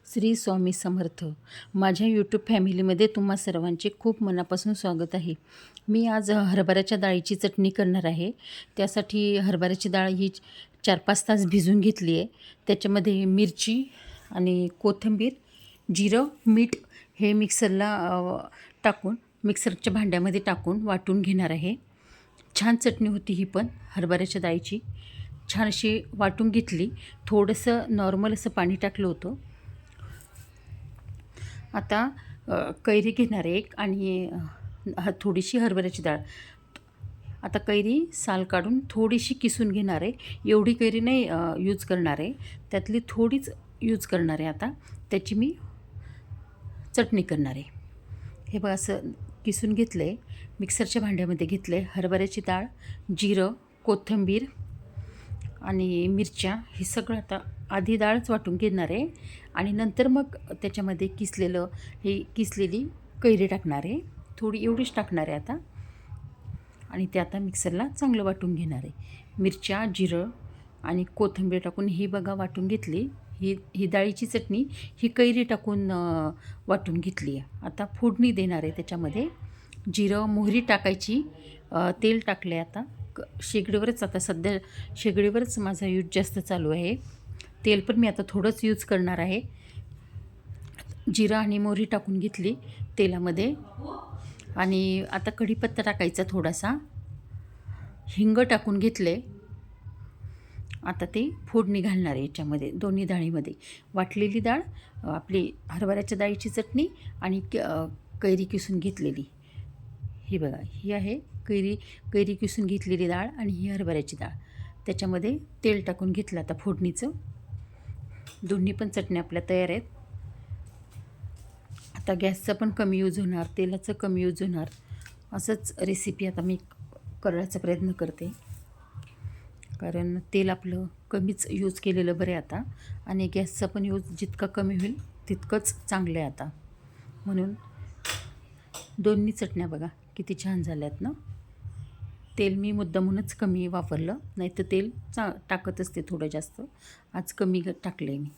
श्री स्वामी समर्थ. माझ्या यूट्यूब फॅमिलीमध्ये तुम्हा सर्वांचे खूप मनापासून स्वागत आहे. मी आज हरभऱ्याच्या डाळीची चटणी करणार आहे. त्यासाठी हरभऱ्याची डाळ ही 4-5 तास भिजून घेतली आहे. त्याच्यामध्ये मिरची आणि कोथिंबीर, जिरं, मीठ हे टाकून मिक्सरच्या भांड्यामध्ये टाकून वाटून घेणार आहे. छान चटणी होती ही पण हरभऱ्याच्या डाळीची. छान अशी वाटून घेतली. थोडंसं नॉर्मल असं पाणी टाकलं होतं. आता कैरी घेणार आहे एक आणि थोडीशी हरभऱ्याची डाळ. आता कैरी साल काढून थोडीशी किसून घेणार आहे. एवढी कैरी नाही यूज करणार आहे, त्यातली थोडीच यूज करणार आहे. आता त्याची मी चटणी करणार आहे. हे बघा असं किसून घेतलं आहे, मिक्सरच्या भांड्यामध्ये घेतलं आहे. हरभऱ्याची डाळ, जिरं, कोथिंबीर आणि मिरच्या हे सगळं आता आधी डाळच वाटून घेणार आहे आणि नंतर मग त्याच्यामध्ये किसलेली कैरी टाकणार आहे. थोडी एवढीच टाकणार आहे आता आणि ते आता मिक्सरला चांगलं वाटून घेणार आहे. मिरच्या, जिरं आणि कोथिंबीर टाकून ही बघा वाटून घेतली. ही डाळीची चटणी ही कैरी टाकून वाटून घेतली आहे. आता फोडणी देणार आहे. त्याच्यामध्ये जिरं, मोहरी टाकायची. तेल टाकले. आता शेगडीवरच, आता सध्या शेगडीवरच माझा यूज जास्त चालू आहे. तेल पण मी आता थोडंच यूज करणार आहे. जिरं आणि मोहरी टाकून घेतली तेलामध्ये आणि आता कढीपत्ता टाकायचा थोडासा, हिंग टाकून घेतले. आता ते फोडणी घालणार आहे याच्यामध्ये. दोन्ही डाळीमध्ये वाटलेली डाळ, आपली हरभऱ्याच्या डाळीची चटणी आणि कैरी किसून घेतलेली. ही बघा, ही आहे कैरी किसून घेतलेली डाळ आणि ही हरभऱ्याची डाळ. त्याच्यामध्ये तेल टाकून घेतलं आता फोडणीचं. दोन्ही पण चटण्या आपल्या तयार आहेत. आता गॅसचा पण कमी यूज होणार, तेलाचं कमी यूज होणार. असंच रेसिपी आता मी करण्याचा प्रयत्न करते, कारण तेल आपलं कमीच यूज केलेलं बरं आहे आता. आणि गॅसचा पण यूज जितका कमी होईल तितकंच चांगलं आहे आता. म्हणून दोन्ही चटण्या बघा किती छान झाल्यात ना. तेल मी मुद्दामूनच कमी वापरलं, नाही तर तेल टाकत असते थोडं जास्त. आज कमी टाकलं आहे मी.